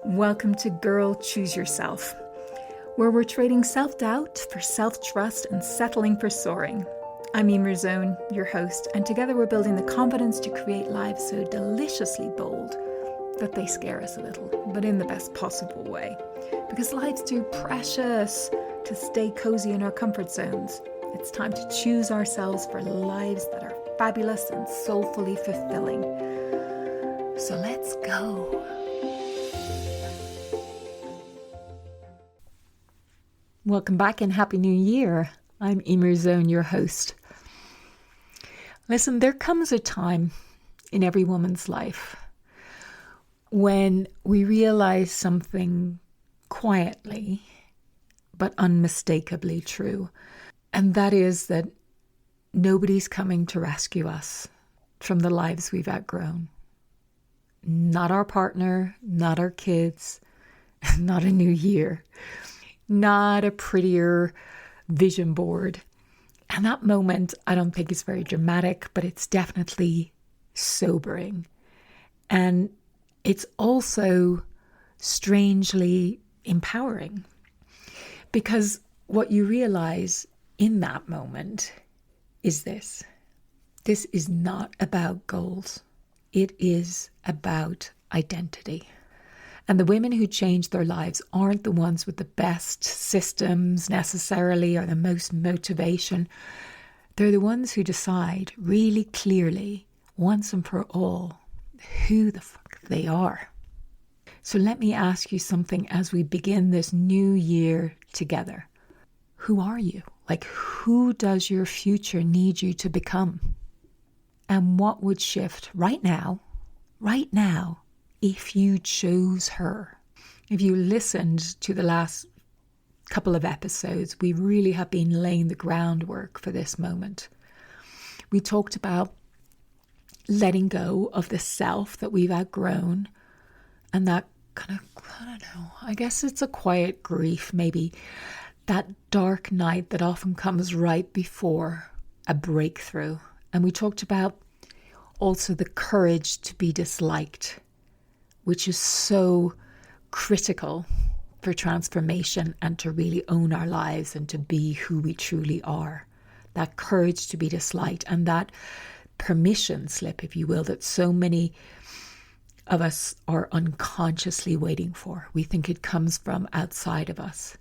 Welcome to Girl Choose Yourself, where we're trading self-doubt for self-trust and settling for soaring. I'm Eimear, your host, and together we're building the confidence to create lives so deliciously bold that they scare us a little, but in the best possible way. Because life's too precious to stay cozy in our comfort zones. It's time to choose ourselves for lives that are fabulous and soulfully fulfilling. So let's go. Welcome back and Happy New Year. I'm Eimear, your host. Listen, there comes a time in every woman's life when we realize something quietly but unmistakably true. And that is that nobody's coming to rescue us from the lives we've outgrown. Not our partner, not our kids, not a new year. Not a prettier vision board. And that moment, I don't think is very dramatic, but it's definitely sobering. And it's also strangely empowering. Because what you realize in that moment is this. This is not about goals. It is about identity. And the women who change their lives aren't the ones with the best systems necessarily or the most motivation. They're the ones who decide really clearly, once and for all, who the fuck they are. So let me ask you something as we begin this new year together. Who are you? Like, who does your future need you to become? And what would shift right now, if you chose her? If you listened to the last couple of episodes, we really have been laying the groundwork for this moment. We talked about letting go of the self that we've outgrown and that kind of, I don't know, I guess it's a quiet grief, maybe that dark night that often comes right before a breakthrough. And we talked about also the courage to be disliked, which is so critical for transformation and to really own our lives and to be who we truly are. That courage to be disliked and that permission slip, if you will, that so many of us are unconsciously waiting for. We think it comes from outside of us.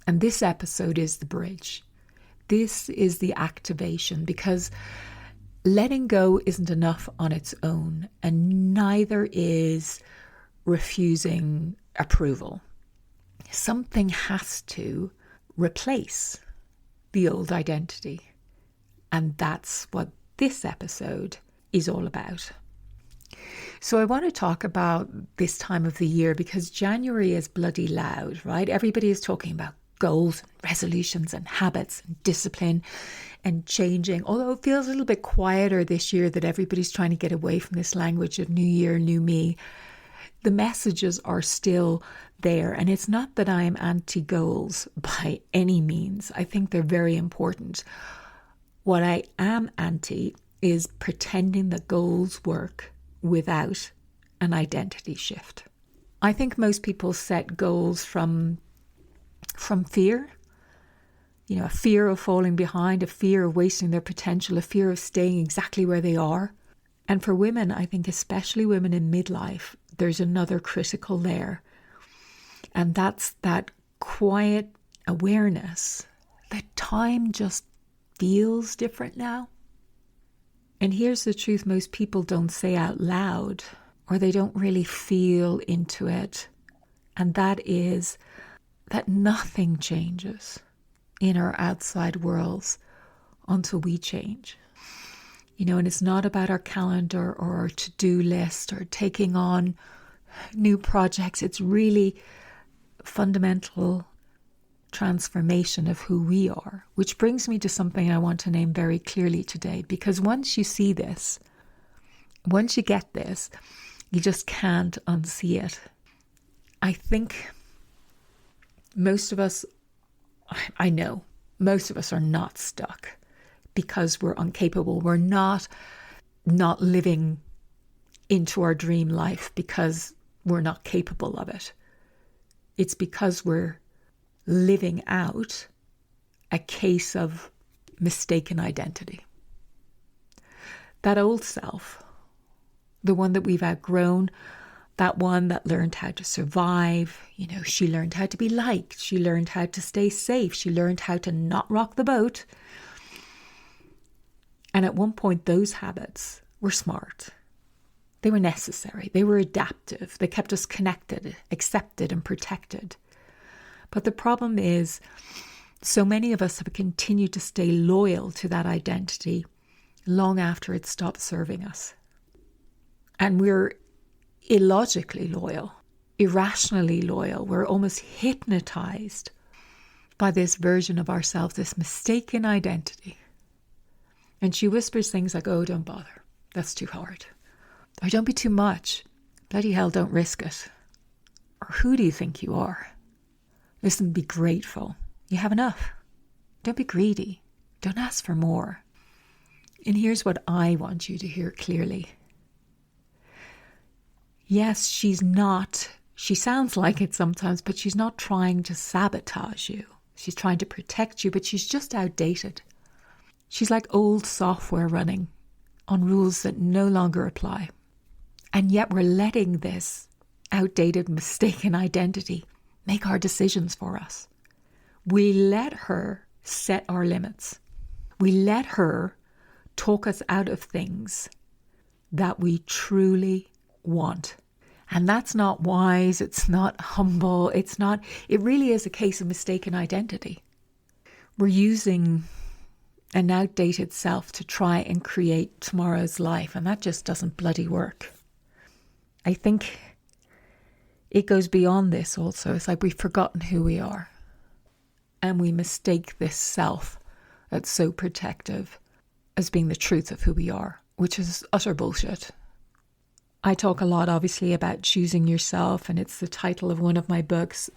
And this episode is the bridge. This is the activation, because letting go isn't enough on its own, and neither is refusing approval. Something has to replace the old identity. And that's what this episode is all about. So I want to talk about this time of the year because January is bloody loud, right? Everybody is talking about goals and resolutions and habits and discipline and changing, although it feels a little bit quieter this year that everybody's trying to get away from this language of new year, new me. The messages are still there. And it's not that I am anti-goals by any means. I think they're very important. What I am anti is pretending that goals work without an identity shift. I think most people set goals from fear. You know, a fear of falling behind, a fear of wasting their potential, a fear of staying exactly where they are. And for women, I think especially women in midlife, there's another critical layer. And that's that quiet awareness that time just feels different now. And here's the truth most people don't say out loud, or they don't really feel into it. And that is that nothing changes in our outside worlds until we change. You know, and it's not about our calendar or our to-do list or taking on new projects. It's really fundamental transformation of who we are, which brings me to something I want to name very clearly today, because once you see this, once you get this, you just can't unsee it. I think most of us, I know, most of us are not stuck because we're incapable. We're not living into our dream life because we're not capable of it. It's because we're living out a case of mistaken identity. That old self, the one that we've outgrown, that one that learned how to survive, she learned how to be liked, she learned how to stay safe, she learned how to not rock the boat. And at one point, those habits were smart. They were necessary. They were adaptive. They kept us connected, accepted, and protected. But the problem is, so many of us have continued to stay loyal to that identity long after it stopped serving us. And we're illogically loyal, irrationally loyal. We're almost hypnotized by this version of ourselves, this mistaken identity. And she whispers things like, oh, don't bother. That's too hard. Or don't be too much. Bloody hell, don't risk it. Or who do you think you are? Listen, be grateful. You have enough. Don't be greedy. Don't ask for more. And here's what I want you to hear clearly. Yes, she sounds like it sometimes, but she's not trying to sabotage you. She's trying to protect you, but she's just outdated. She's like old software running on rules that no longer apply. And yet we're letting this outdated, mistaken identity make our decisions for us. We let her set our limits. We let her talk us out of things that we truly want. And that's not wise. It's not humble. It really is a case of mistaken identity. We're using an outdated self to try and create tomorrow's life, and that just doesn't bloody work. I think it goes beyond this also. It's like we've forgotten who we are, and we mistake this self that's so protective as being the truth of who we are, which is utter bullshit. I talk a lot, obviously, about choosing yourself, and it's the title of one of my books.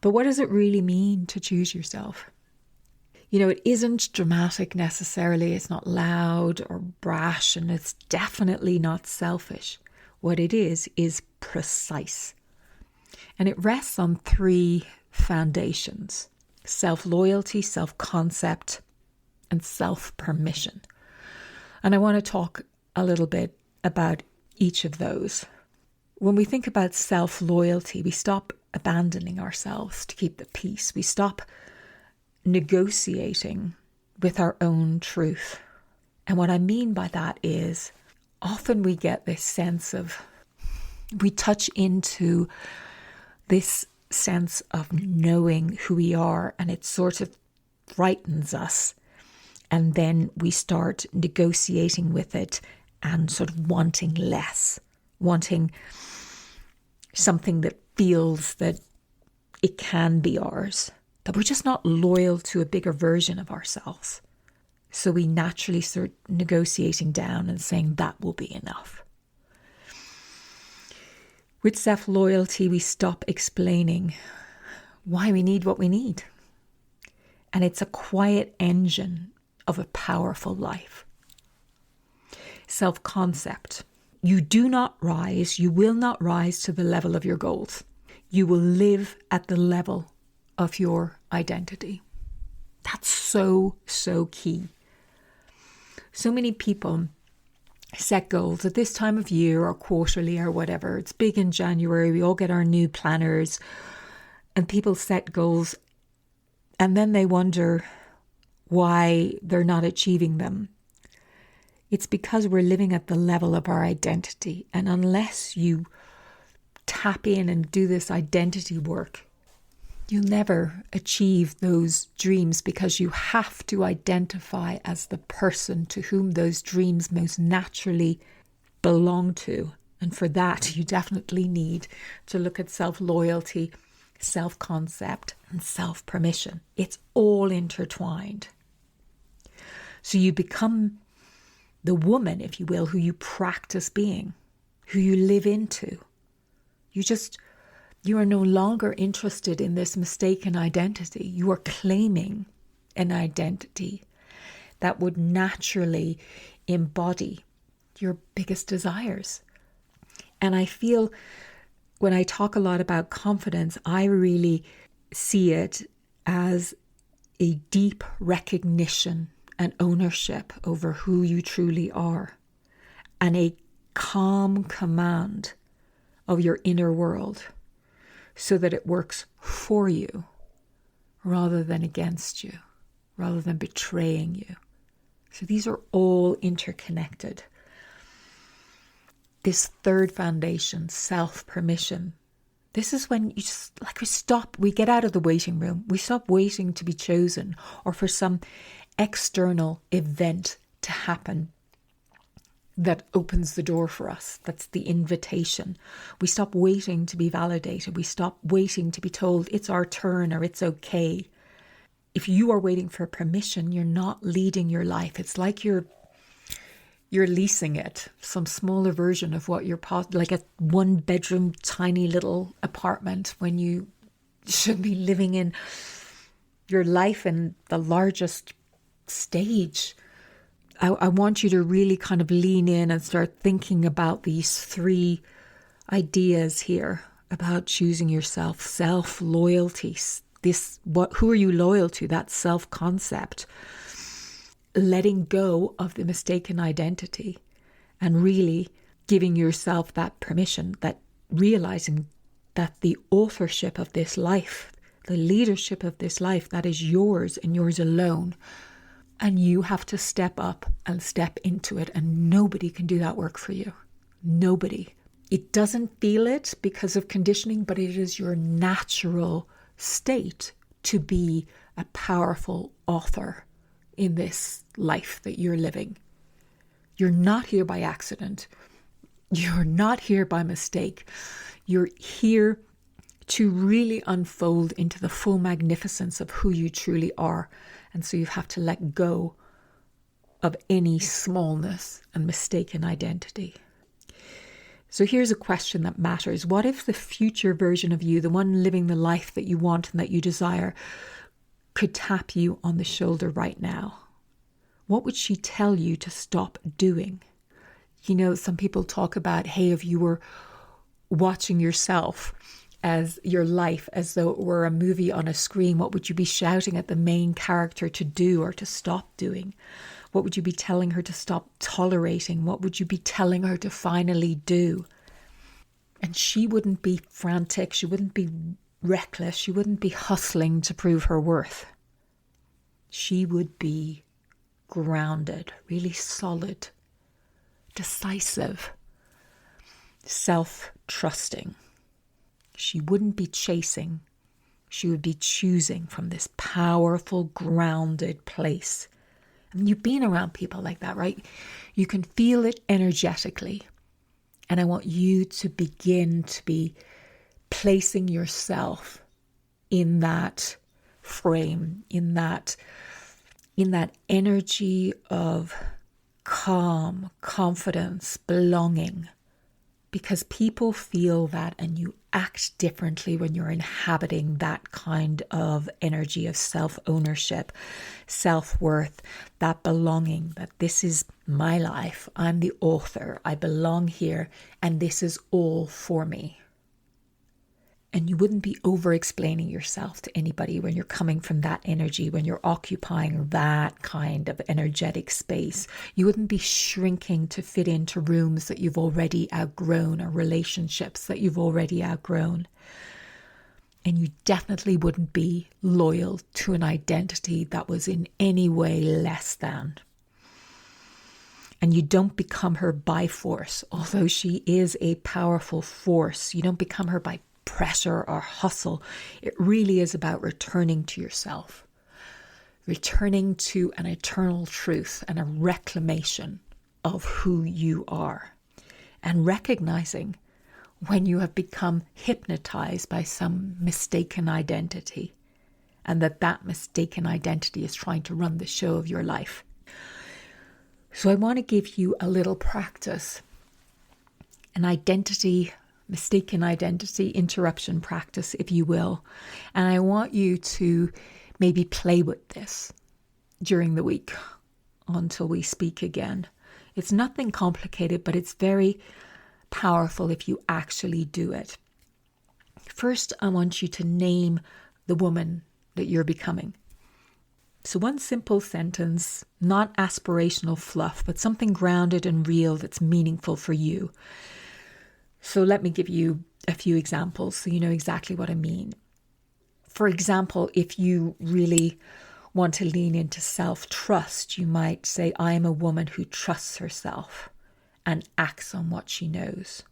But what does it really mean to choose yourself? It isn't dramatic necessarily. It's not loud or brash, and it's definitely not selfish. What it is precise. And it rests on 3 foundations: self-loyalty, self-concept, and self-permission. And I want to talk a little bit about each of those. When we think about self-loyalty, we stop abandoning ourselves to keep the peace. We stop negotiating with our own truth. And what I mean by that is often we get this sense of, we touch into this sense of knowing who we are, and it sort of frightens us. And then we start negotiating with it and sort of wanting less, wanting something that feels that it can be ours, that we're just not loyal to a bigger version of ourselves. So we naturally start negotiating down and saying that will be enough. With self-loyalty, we stop explaining why we need what we need. And it's a quiet engine of a powerful life. Self-concept. You do not rise, you will not rise to the level of your goals. You will live at the level of your identity. That's so key. So many people set goals at this time of year or quarterly or whatever. It's big in January. We all get our new planners and people set goals and then they wonder why they're not achieving them. It's because we're living at the level of our identity. And unless you tap in and do this identity work, you'll never achieve those dreams, because you have to identify as the person to whom those dreams most naturally belong to. And for that, you definitely need to look at self-loyalty, self-concept, and self-permission. It's all intertwined. So you become the woman, if you will, who you practice being, who you live into. You are no longer interested in this mistaken identity. You are claiming an identity that would naturally embody your biggest desires. And I feel when I talk a lot about confidence, I really see it as a deep recognition and ownership over who you truly are, and a calm command of your inner world so that it works for you rather than against you, rather than betraying you. So these are all interconnected. This third foundation, self-permission. This is when you just, we get out of the waiting room. We stop waiting to be chosen or for some external event to happen that opens the door for us. That's the invitation. We stop waiting to be validated. We stop waiting to be told it's our turn or it's okay. If you are waiting for permission, you're not leading your life. It's like you're leasing it, some smaller version of what you're like a 1-bedroom tiny little apartment, when you should be living in your life in the largest stage. I want you to really kind of lean in and start thinking about these 3 ideas here about choosing yourself. Self-loyalty. Who are you loyal to? That self-concept. Letting go of the mistaken identity and really giving yourself that permission, that realizing that the authorship of this life, the leadership of this life, that is yours and yours alone. And you have to step up and step into it, and nobody can do that work for you. Nobody. It doesn't feel it because of conditioning, but it is your natural state to be a powerful author in this life that you're living. You're not here by accident. You're not here by mistake. You're here to really unfold into the full magnificence of who you truly are. And so you have to let go of any smallness and mistaken identity. So here's a question that matters. What if the future version of you, the one living the life that you want and that you desire, could tap you on the shoulder right now? What would she tell you to stop doing? You know, some people talk about, hey, if you were watching yourself as your life as though it were a movie on a screen, what would you be shouting at the main character to do or to stop doing? What would you be telling her to stop tolerating? What would you be telling her to finally do? And she wouldn't be frantic. She wouldn't be reckless. She wouldn't be hustling to prove her worth. She would be grounded, really solid, decisive, self-trusting. She wouldn't be chasing. She would be choosing from this powerful, grounded place. I mean, you've been around people like that, right? You can feel it energetically. And I want you to begin to be placing yourself in that frame, in that energy of calm, confidence, belonging. Because people feel that, and you act differently when you're inhabiting that kind of energy of self-ownership, self-worth, that belonging, that this is my life, I'm the author, I belong here, and this is all for me. And you wouldn't be over-explaining yourself to anybody when you're coming from that energy, when you're occupying that kind of energetic space. You wouldn't be shrinking to fit into rooms that you've already outgrown or relationships that you've already outgrown. And you definitely wouldn't be loyal to an identity that was in any way less than. And you don't become her by force, although she is a powerful force. You don't become her by pressure or hustle. It really is about returning to yourself, returning to an eternal truth and a reclamation of who you are, and recognizing when you have become hypnotized by some mistaken identity, and that mistaken identity is trying to run the show of your life. So I want to give you a little practice, an mistaken identity interruption practice, if you will. And I want you to maybe play with this during the week until we speak again. It's nothing complicated, but it's very powerful if you actually do it. First, I want you to name the woman that you're becoming. So one simple sentence, not aspirational fluff, but something grounded and real that's meaningful for you. So let me give you a few examples so you know exactly what I mean. For example, if you really want to lean into self-trust, you might say, I am a woman who trusts herself and acts on what she knows.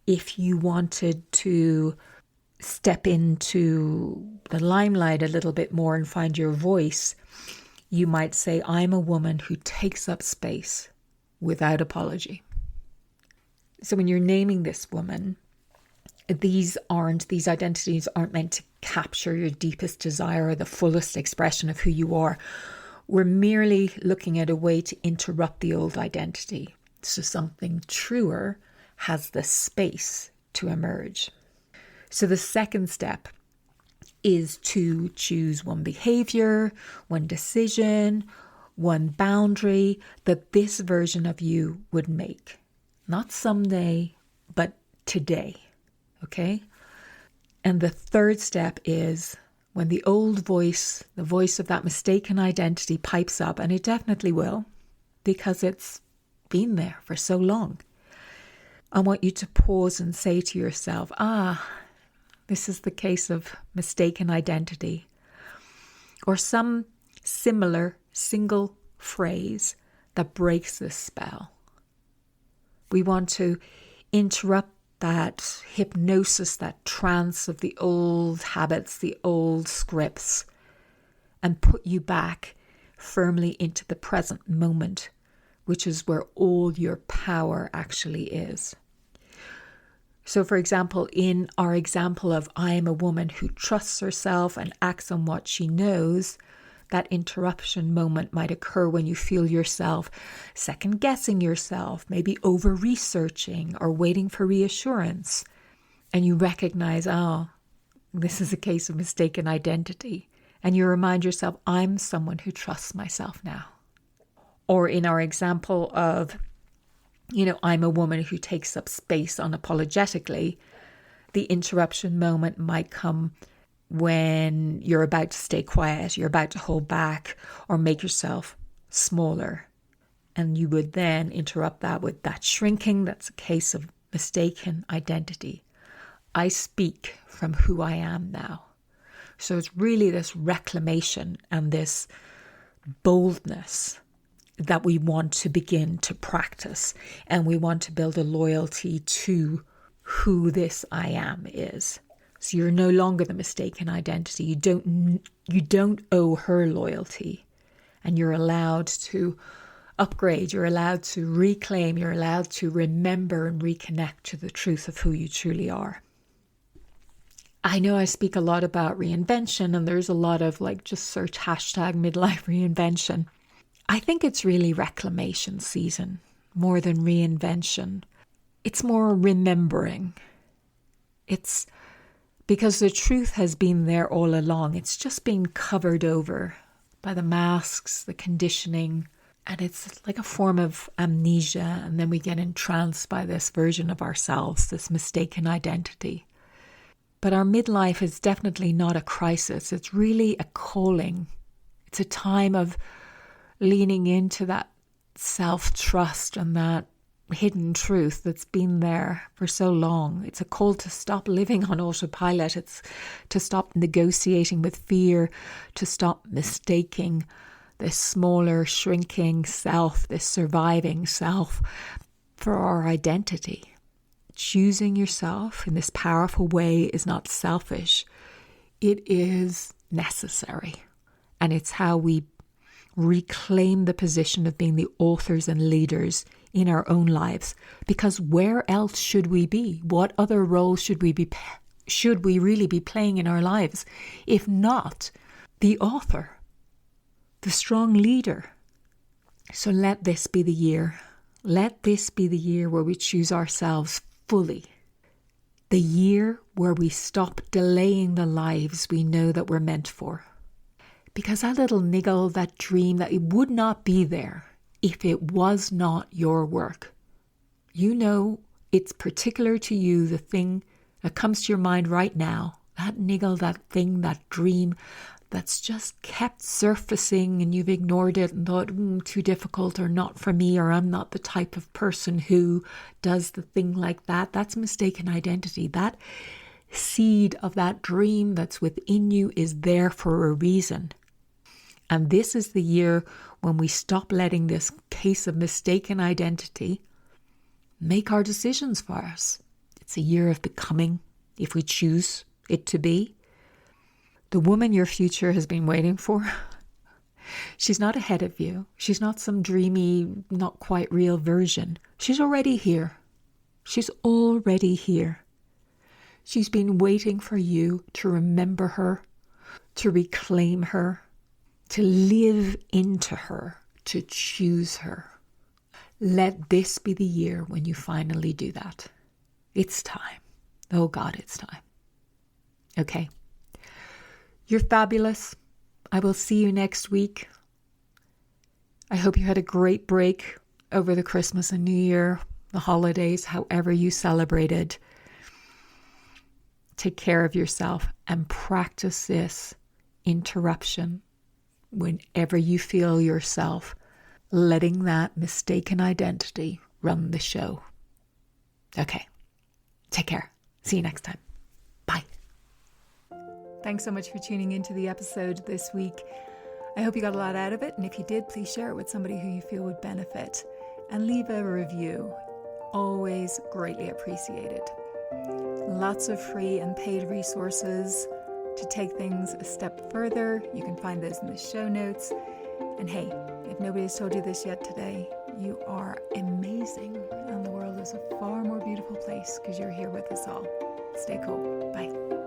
If you wanted to step into the limelight a little bit more and find your voice, you might say, I'm a woman who takes up space without apology. So when you're naming this woman, these identities aren't meant to capture your deepest desire or the fullest expression of who you are. We're merely looking at a way to interrupt the old identity, so something truer has the space to emerge. So the second step is to choose one behavior, one decision, one boundary that this version of you would make. Not someday, but today. Okay? And the third step is when the old voice, the voice of that mistaken identity pipes up, and it definitely will, because it's been there for so long. I want you to pause and say to yourself, this is the case of mistaken identity, or some similar single phrase that breaks this spell. We want to interrupt that hypnosis, that trance of the old habits, the old scripts, and put you back firmly into the present moment, which is where all your power actually is. So, for example, in our example of I am a woman who trusts herself and acts on what she knows, that interruption moment might occur when you feel yourself second-guessing yourself, maybe over-researching or waiting for reassurance. And you recognize, this is a case of mistaken identity. And you remind yourself, I'm someone who trusts myself now. Or in our example of, I'm a woman who takes up space unapologetically, the interruption moment might come when you're about to stay quiet, you're about to hold back or make yourself smaller. And you would then interrupt that with that shrinking. That's a case of mistaken identity. I speak from who I am now. So it's really this reclamation and this boldness that we want to begin to practice. And we want to build a loyalty to who this I am is. So you're no longer the mistaken identity. You don't owe her loyalty. And you're allowed to upgrade. You're allowed to reclaim. You're allowed to remember and reconnect to the truth of who you truly are. I know I speak a lot about reinvention, and there's a lot of just search hashtag midlife reinvention. I think it's really reclamation season more than reinvention. It's more remembering. It's because the truth has been there all along. It's just been covered over by the masks, the conditioning, and it's like a form of amnesia. And then we get entranced by this version of ourselves, this mistaken identity. But our midlife is definitely not a crisis. It's really a calling. It's a time of leaning into that self-trust and that hidden truth that's been there for so long. It's a call to stop living on autopilot. It's to stop negotiating with fear, to stop mistaking this smaller, shrinking self, this surviving self for our identity. Choosing yourself in this powerful way is not selfish. It is necessary. And it's how we reclaim the position of being the authors and leaders in our own lives. Because where else should we be? What other role should we really be playing in our lives, if not the author, the strong leader? So let this be the year. Let this be the year where we choose ourselves fully. The year where we stop delaying the lives we know that we're meant for. Because that little niggle, that dream, that it would not be there if it was not your work. You know it's particular to you, the thing that comes to your mind right now, that niggle, that thing, that dream that's just kept surfacing and you've ignored it and thought, too difficult or not for me, or I'm not the type of person who does the thing like that. That's mistaken identity. That seed of that dream that's within you is there for a reason. And this is the year when we stop letting this case of mistaken identity make our decisions for us. It's a year of becoming, if we choose it to be. The woman your future has been waiting for, she's not ahead of you. She's not some dreamy, not quite real version. She's already here. She's already here. She's been waiting for you to remember her, to reclaim her, to live into her, to choose her. Let this be the year when you finally do that. It's time. Oh God, it's time. Okay. You're fabulous. I will see you next week. I hope you had a great break over the Christmas and New Year, the holidays, however you celebrated. Take care of yourself and practice this interruption whenever you feel yourself letting that mistaken identity run the show. Okay. Take care. See you next time. Bye. Thanks so much for tuning into the episode this week. I hope you got a lot out of it, and if you did, please share it with somebody who you feel would benefit. And leave a review. Always greatly appreciated. Lots of free and paid resources to take things a step further. You can find those in the show notes. And hey, if nobody's told you this yet today, you are amazing, and the world is a far more beautiful place because you're here with us all. Stay cool. Bye.